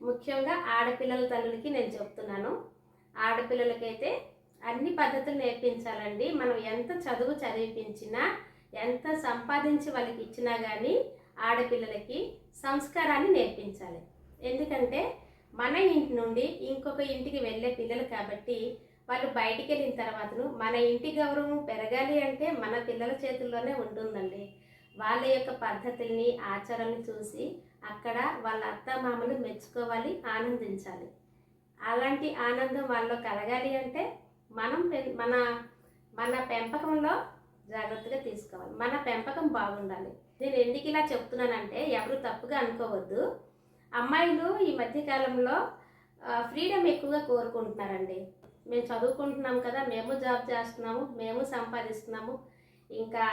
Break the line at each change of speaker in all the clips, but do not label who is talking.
ముఖ్యంగా ఆడపిల్లల తల్లులకి నేను చెప్తున్నాను. ఆడపిల్లలకైతే అన్ని పద్ధతులు నేర్పించాలండి. మనం ఎంత చదువు చదివిపించినా, ఎంత సంపాదించి వాళ్ళకి ఇచ్చినా కానీ ఆడపిల్లలకి సంస్కారాన్ని నేర్పించాలి. ఎందుకంటే మన ఇంటి నుండి ఇంకొక ఇంటికి వెళ్ళే పిల్లలు కాబట్టి వాళ్ళు బయటికి వెళ్ళిన తర్వాతను మన ఇంటి గౌరవం పెరగాలి అంటే మన పిల్లల చేతుల్లోనే ఉంటుందండి. వాళ్ళ యొక్క పద్ధతుల్ని ఆచారాన్ని చూసి అక్కడ వాళ్ళ అత్తమామలు మెచ్చుకోవాలి, ఆనందించాలి. అలాంటి ఆనందం వాళ్ళలో కలగాలి అంటే మనం మన మన పెంపకంలో జాగ్రత్తగా తీసుకోవాలి. మన పెంపకం బాగుండాలి. నేను ఎందుకు ఇలా చెప్తున్నానంటే ఎవరు తప్పుగా అనుకోవద్దు. అమ్మాయిలు ఈ మధ్యకాలంలో ఫ్రీడమ్ ఎక్కువగా కోరుకుంటున్నారండి. మేము చదువుకుంటున్నాం కదా, మేము జాబ్ చేస్తున్నాము, మేము సంపాదిస్తున్నాము. ఇంకా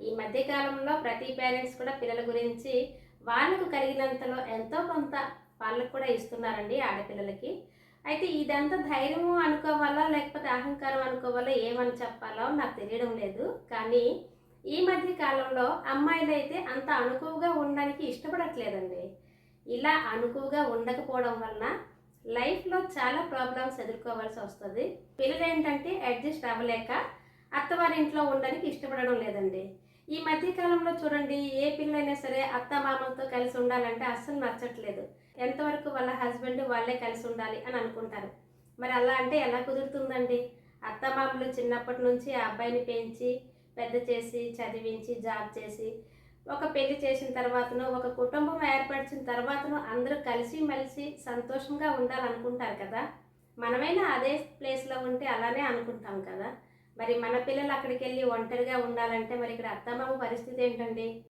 ఈ మధ్యకాలంలో ప్రతి పేరెంట్స్ కూడా పిల్లల గురించి వాళ్ళకు కలిగినంతలో ఎంతో కొంత వాళ్ళకు కూడా ఇస్తున్నారండి ఆడపిల్లలకి. అయితే ఇదంతా ధైర్యము అనుకోవాలా లేకపోతే అహంకారం అనుకోవాలా ఏమని చెప్పాలో నాకు తెలియడం లేదు. కానీ ఈ మధ్య కాలంలో అమ్మాయిలు అయితే అంత అనుకువగా ఉండడానికి ఇష్టపడట్లేదండి. ఇలా అనుకువగా ఉండకపోవడం వలన లైఫ్లో చాలా ప్రాబ్లమ్స్ ఎదుర్కోవాల్సి వస్తుంది. పిల్లలు ఏంటంటే అడ్జస్ట్ అవ్వలేక అత్తవారింట్లో ఉండడానికి ఇష్టపడడం లేదండి. ఈ మధ్యకాలంలో చూడండి, ఏ పిల్లలైనా సరే అత్త మామలతో కలిసి ఉండాలంటే అస్సలు నచ్చట్లేదు. ఎంతవరకు వాళ్ళ హస్బెండ్ వాళ్ళే కలిసి ఉండాలి అని అనుకుంటారు. మరి అలా అంటే ఎలా కుదురుతుందండి? అత్తమామలు చిన్నప్పటి నుంచి ఆ అబ్బాయిని పెంచి పెద్ద చేసి చదివించి జాబ్ చేసి ఒక పెళ్లి చేసిన తర్వాతను ఒక కుటుంబం ఏర్పరిచిన తర్వాతను అందరూ కలిసి మెలిసి సంతోషంగా ఉండాలనుకుంటారు కదా. మనమైనా అదే ప్లేస్లో ఉంటే అలానే అనుకుంటాం కదా. మరి మన పిల్లలు అక్కడికి వెళ్ళి ఒంటరిగా ఉండాలంటే మరి ఇక్కడ అత్తమామ పరిస్థితి ఏంటండి?